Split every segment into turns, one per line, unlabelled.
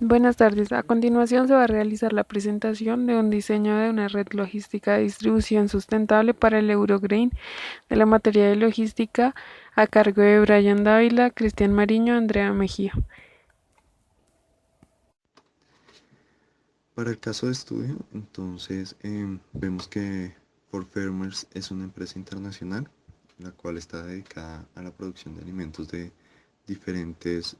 Buenas tardes. A continuación se va a realizar la presentación de un diseño de una red logística de distribución sustentable para el Eurograin de la materia de logística a cargo de Brian Dávila, Cristian Mariño, Andrea Mejía.
Para el caso de estudio, entonces vemos que For Farmers es una empresa internacional, la cual está dedicada a la producción de alimentos de diferentes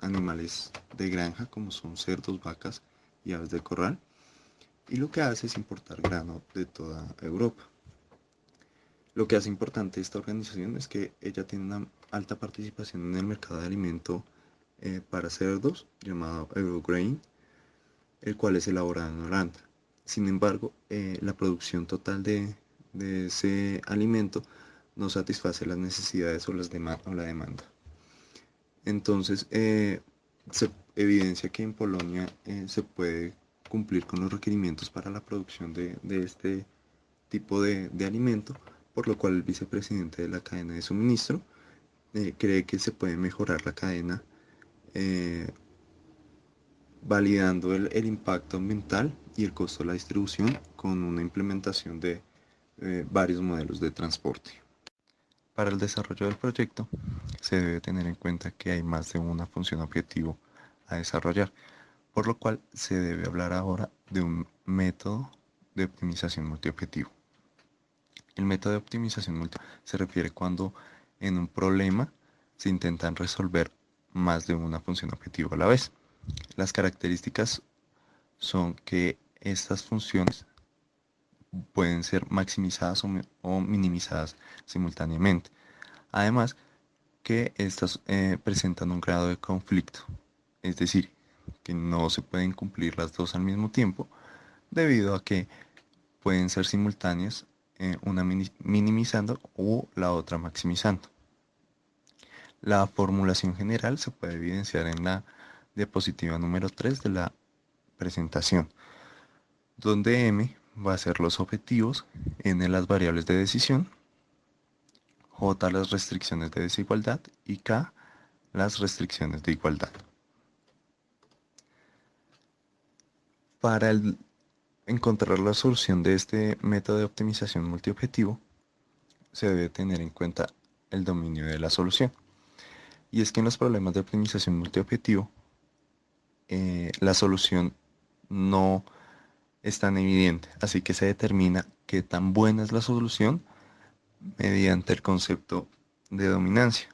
animales de granja, como son cerdos, vacas y aves de corral, y lo que hace es importar grano de toda Europa. Lo que hace importante esta organización es que ella tiene una alta participación en el mercado de alimento para cerdos, llamado Eurograin, el cual es elaborado en Holanda. Sin embargo, la producción total de ese alimento no satisface las necesidades o la demanda. Entonces, se evidencia que en Polonia se puede cumplir con los requerimientos para la producción de este tipo de alimento, por lo cual el vicepresidente de la cadena de suministro cree que se puede mejorar la cadena eh, validando el impacto ambiental y el costo de la distribución con una implementación de varios modelos de transporte. Para el desarrollo del proyecto se debe tener en cuenta que hay más de una función objetivo a desarrollar, por lo cual se debe hablar ahora de un método de optimización multiobjetivo. El método de optimización multiobjetivo se refiere cuando en un problema se intentan resolver más de una función objetivo a la vez. Las características son que estas funciones pueden ser maximizadas o minimizadas simultáneamente. Además, que estas presentan un grado de conflicto, es decir, que no se pueden cumplir las dos al mismo tiempo debido a que pueden ser simultáneas, una minimizando o la otra maximizando. La formulación general se puede evidenciar en la diapositiva número 3 de la presentación, donde M va a ser los objetivos, N las variables de decisión, J las restricciones de desigualdad y K las restricciones de igualdad. Para encontrar la solución de este método de optimización multiobjetivo, se debe tener en cuenta el dominio de la solución. Y es que en los problemas de optimización multiobjetivo, la solución no es tan evidente, así que se determina qué tan buena es la solución mediante el concepto de dominancia.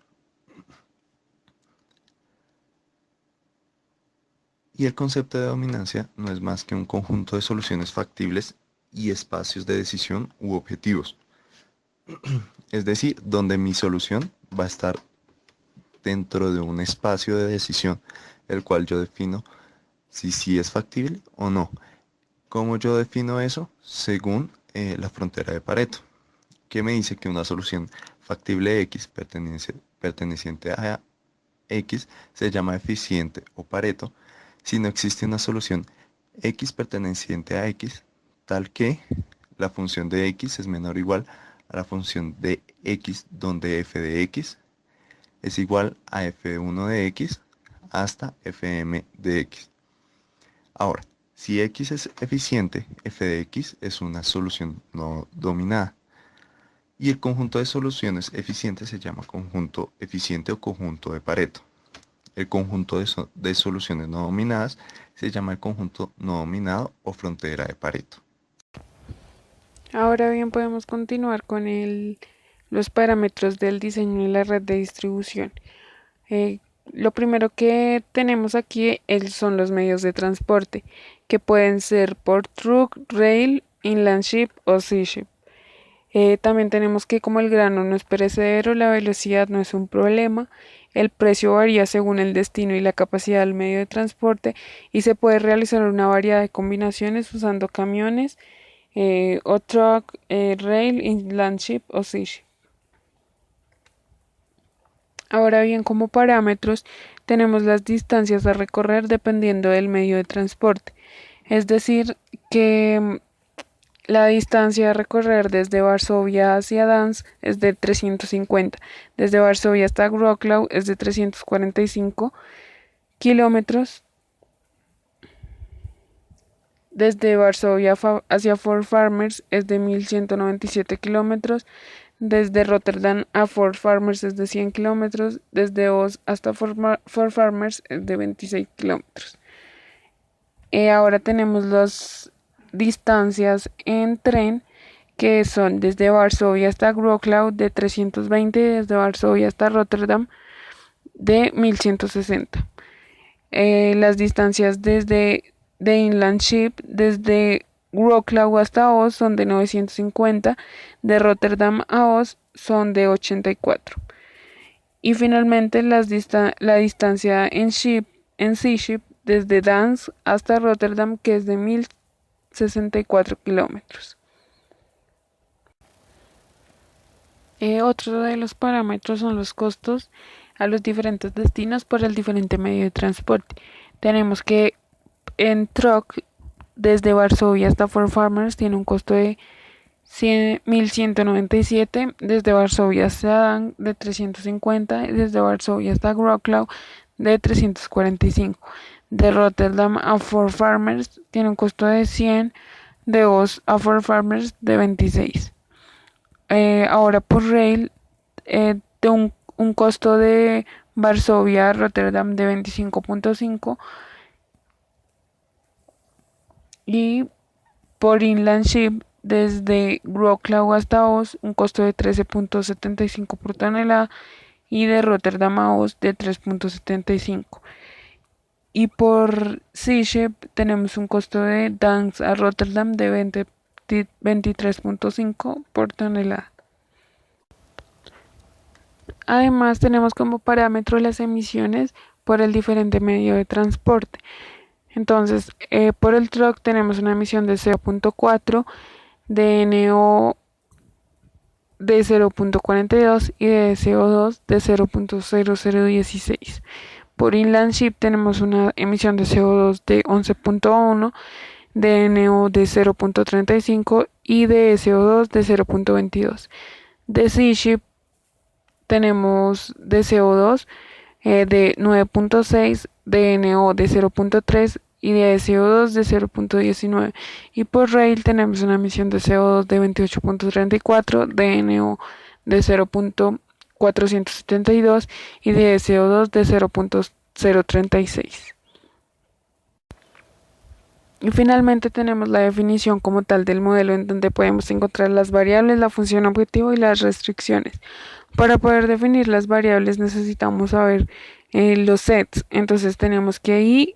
Y el concepto de dominancia no es más que un conjunto de soluciones factibles y espacios de decisión u objetivos. Es decir, donde mi solución va a estar dentro de un espacio de decisión, el cual yo defino si sí es factible o no. ¿Cómo yo defino eso? Según la frontera de Pareto, que me dice que una solución factible X perteneciente a X se llama eficiente o Pareto si no existe una solución X perteneciente a X tal que la función de X es menor o igual a la función de X donde f de X es igual a f1 de X hasta fm de X. Ahora, si X es eficiente, f de X es una solución no dominada. Y el conjunto de soluciones eficientes se llama conjunto eficiente o conjunto de Pareto. El conjunto de soluciones no dominadas se llama el conjunto no dominado o frontera de Pareto.
Ahora bien, podemos continuar con los parámetros del diseño de la red de distribución. Eh, lo primero que tenemos aquí son los medios de transporte, que pueden ser por truck, rail, inland ship o sea ship. También tenemos que como el grano no es perecedero, la velocidad no es un problema, el precio varía según el destino y la capacidad del medio de transporte y se puede realizar una variedad de combinaciones usando camiones o truck, rail, inland ship o sea ship. Ahora bien, como parámetros tenemos las distancias a recorrer dependiendo del medio de transporte. Es decir, que la distancia a recorrer desde Varsovia hacia Danzig es de 350, desde Varsovia hasta Wrocław es de 345 kilómetros desde Varsovia hacia Fort Farmers es de 1197 kilómetros, desde Rotterdam a Fort Farmers es de 100 kilómetros, desde Oss hasta Fort Farmers es de 26 kilómetros. Ahora tenemos las distancias en tren, que son desde Varsovia hasta Wrocław de 320 y desde Varsovia hasta Rotterdam de 1160. Las distancias de Inland Ship desde Wrocław hasta Oss son de 950, de Rotterdam a Oss son de 84. Y finalmente la distancia en Sea Ship desde Danzig hasta Rotterdam, que es de 1064 kilómetros. Otro de los parámetros son los costos a los diferentes destinos por el diferente medio de transporte. Tenemos que en truck desde Varsovia hasta Fort Farmers tiene un costo de 1197, desde Varsovia hasta Dan de 350, y desde Varsovia hasta Wrocław de 345. De Rotterdam a Fort Farmers tiene un costo de 100, de Oss a Fort Farmers de 26. Ahora por rail, de un costo de Varsovia a Rotterdam de 25.5 y por Inland Ship desde Wrocław hasta Oss un costo de 13.75 por tonelada y de Rotterdam a Oss de 3.75. Y por Sea Ship tenemos un costo de Danzig a Rotterdam de 23.5 por tonelada. Además tenemos como parámetro las emisiones por el diferente medio de transporte. Entonces, por el truck tenemos una emisión de 0.4, de NO de 0.42 y de CO2 de 0.0016. Por Inland Ship tenemos una emisión de CO2 de 11.1, de NO de 0.35 y de CO2 de 0.22. De Sea Ship tenemos de CO2 de 9.6, de NO de 0.3 y de CO2 de 0.19. Y por rail tenemos una emisión de CO2 de 28.34, de NO de 0.472 y de CO2 de 0.036. Y finalmente tenemos la definición como tal del modelo, en donde podemos encontrar las variables, la función objetivo y las restricciones. Para poder definir las variables necesitamos saber los sets. Entonces tenemos que ahí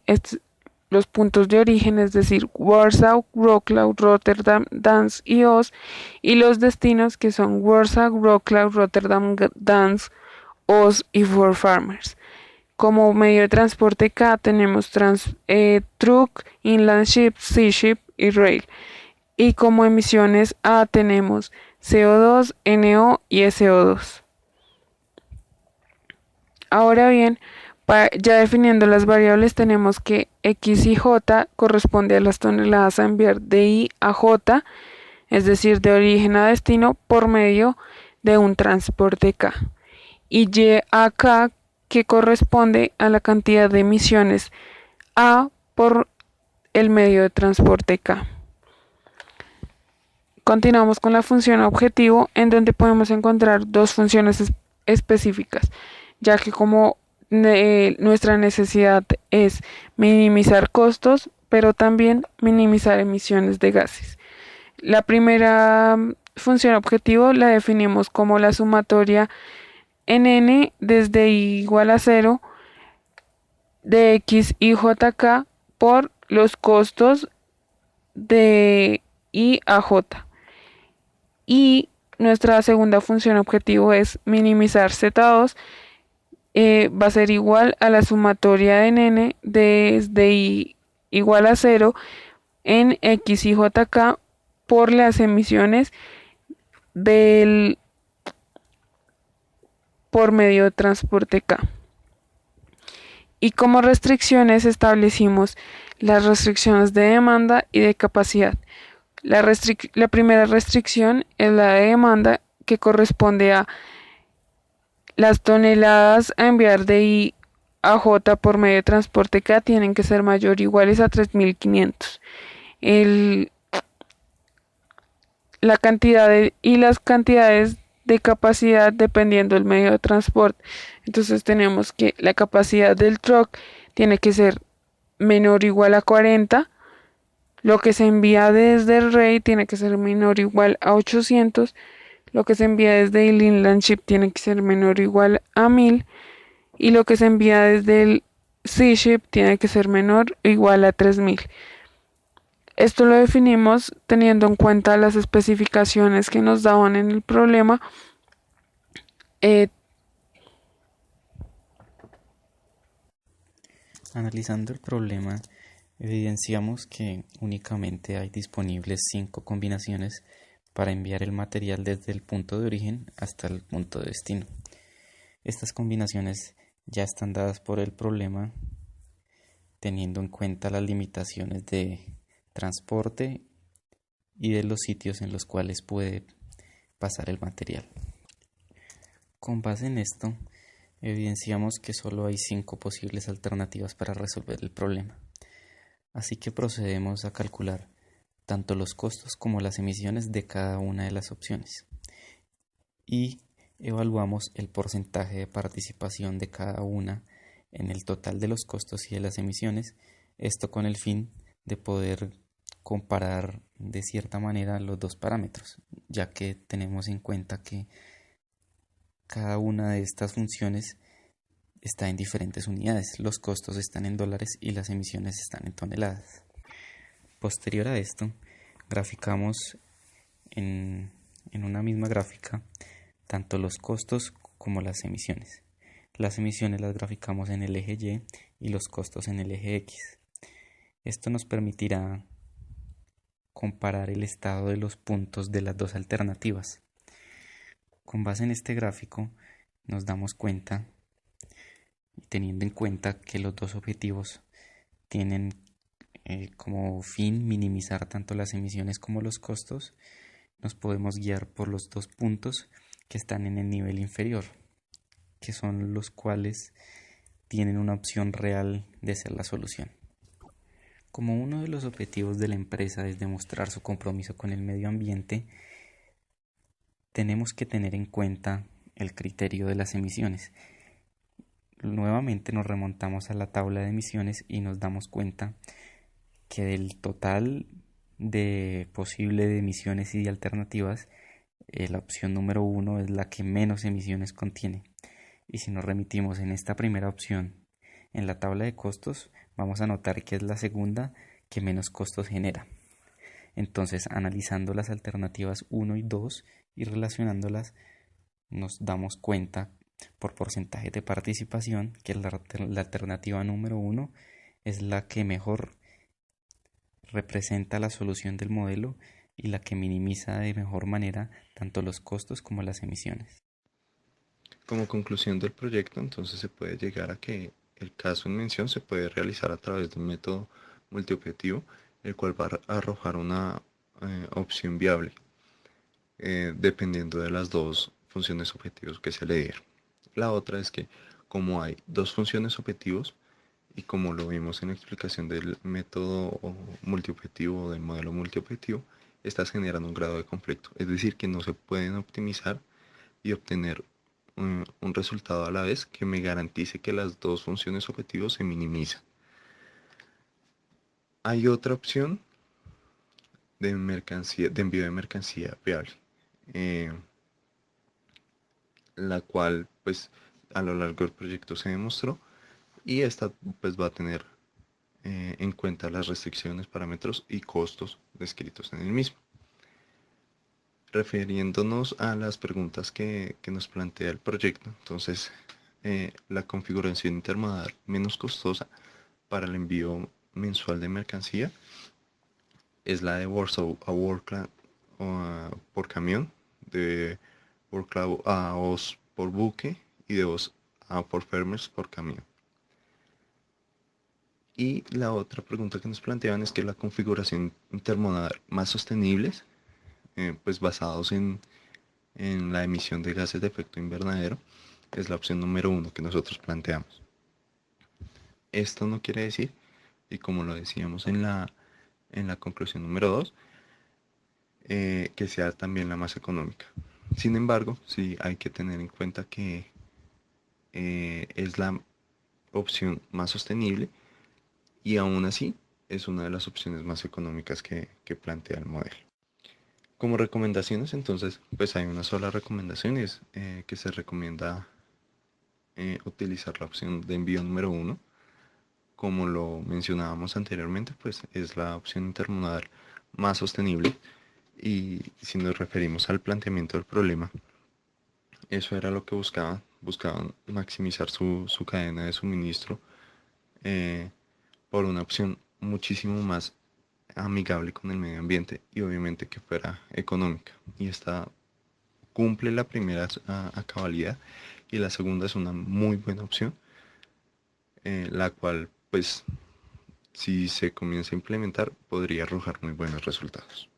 los puntos de origen, es decir, Warsaw, Wrocław, Rotterdam, Danzig y Oss, y los destinos, que son Warsaw, Wrocław, Rotterdam, Danzig, Oss y Fort Farmers. Como medio de transporte K tenemos truck, Inland Ship, Sea Ship y Rail. Y como emisiones A tenemos CO2, NO y SO2. Ahora bien, ya definiendo las variables, tenemos que X y J corresponde a las toneladas a enviar de I a J, es decir, de origen a destino, por medio de un transporte K. Y Y a K, que corresponde a la cantidad de emisiones A por el medio de transporte K. Continuamos con la función objetivo, en donde podemos encontrar dos funciones específicas, ya que como nuestra necesidad es minimizar costos, pero también minimizar emisiones de gases. La primera función objetivo la definimos como la sumatoria en n desde I igual a 0 de X y JK por los costos de I a J. Y nuestra segunda función objetivo es minimizar Z2, va a ser igual a la sumatoria en n desde I igual a 0 en X y JK por las emisiones por medio de transporte K. Y como restricciones establecimos las restricciones de demanda y de capacidad. La primera restricción es la de demanda, que corresponde a las toneladas a enviar de I a J por medio de transporte K tienen que ser mayor o iguales a 3.500. el, la y las cantidades de capacidad dependiendo del medio de transporte. Entonces tenemos que la capacidad del truck tiene que ser menor o igual a 40. Lo que se envía desde el REI tiene que ser menor o igual a 800. Lo que se envía desde el Inland Ship tiene que ser menor o igual a 1000. Y lo que se envía desde el Sea Ship tiene que ser menor o igual a 3000. Esto lo definimos teniendo en cuenta las especificaciones que nos daban en el problema. Eh,
Analizando el problema, evidenciamos que únicamente hay disponibles 5 combinaciones para enviar el material desde el punto de origen hasta el punto de destino. Estas combinaciones ya están dadas por el problema teniendo en cuenta las limitaciones de transporte y de los sitios en los cuales puede pasar el material. Con base en esto, evidenciamos que solo hay 5 posibles alternativas para resolver el problema. Así que procedemos a calcular tanto los costos como las emisiones de cada una de las opciones y evaluamos el porcentaje de participación de cada una en el total de los costos y de las emisiones, esto con el fin de poder comparar de cierta manera los dos parámetros, ya que tenemos en cuenta que cada una de estas funciones está en diferentes unidades, los costos están en dólares y las emisiones están en toneladas. Posterior a esto, graficamos en una misma gráfica tanto los costos como las emisiones. Las emisiones las graficamos en el eje Y y los costos en el eje X. Esto nos permitirá comparar el estado de los puntos de las dos alternativas. Con base en este gráfico nos damos cuenta, teniendo en cuenta que los dos objetivos tienen como fin minimizar tanto las emisiones como los costos, nos podemos guiar por los dos puntos que están en el nivel inferior, que son los cuales tienen una opción real de ser la solución. Como uno de los objetivos de la empresa es demostrar su compromiso con el medio ambiente, tenemos que tener en cuenta el criterio de las emisiones. Nuevamente nos remontamos a la tabla de emisiones y nos damos cuenta que del total de posible de emisiones y de alternativas, la opción número 1 es la que menos emisiones contiene. Y si nos remitimos en esta primera opción en la tabla de costos, vamos a notar que es la segunda que menos costos genera. Entonces, analizando las alternativas 1 y 2 y relacionándolas, nos damos cuenta por porcentaje de participación que la alternativa número 1 es la que mejor representa la solución del modelo y la que minimiza de mejor manera tanto los costos como las emisiones.
Como conclusión del proyecto, entonces se puede llegar a que el caso en mención se puede realizar a través de un método multiobjetivo, el cual va a arrojar una opción viable, dependiendo de las dos funciones objetivos que se le dieron. La otra es que como hay dos funciones objetivos, y como lo vimos en la explicación del método multiobjetivo o del modelo multiobjetivo, estas generan un grado de conflicto, es decir, que no se pueden optimizar y obtener un resultado a la vez que me garantice que las dos funciones objetivos se minimizan. Hay otra opción de mercancía, de envío de mercancía viable, la cual pues a lo largo del proyecto se demostró, y esta pues va a tener en cuenta las restricciones, parámetros y costos descritos en el mismo. Refiriéndonos a las preguntas que nos plantea el proyecto, entonces la configuración intermodal menos costosa para el envío mensual de mercancía es la de Warsaw a Wrocław por camión, de Wrocław a Oss por buque y de Oss a Port Fermers por camión. Y la otra pregunta que nos planteaban es que la configuración intermodal más sostenibles, pues basados en la emisión de gases de efecto invernadero, es la opción número 1 que nosotros planteamos. Esto no quiere decir, y como lo decíamos en en la conclusión número 2, que sea también la más económica. Sin embargo, sí hay que tener en cuenta que es la opción más sostenible y aún así es una de las opciones más económicas que plantea el modelo. Como recomendaciones, entonces, pues hay una sola recomendación, y es que se recomienda utilizar la opción de envío número 1. Como lo mencionábamos anteriormente, pues es la opción intermodal más sostenible, y si nos referimos al planteamiento del problema, eso era lo que buscaban maximizar su cadena de suministro eh, por una opción muchísimo más amigable con el medio ambiente y obviamente que fuera económica. Y esta cumple la primera a cabalidad, y la segunda es una muy buena opción, la cual pues si se comienza a implementar podría arrojar muy buenos resultados.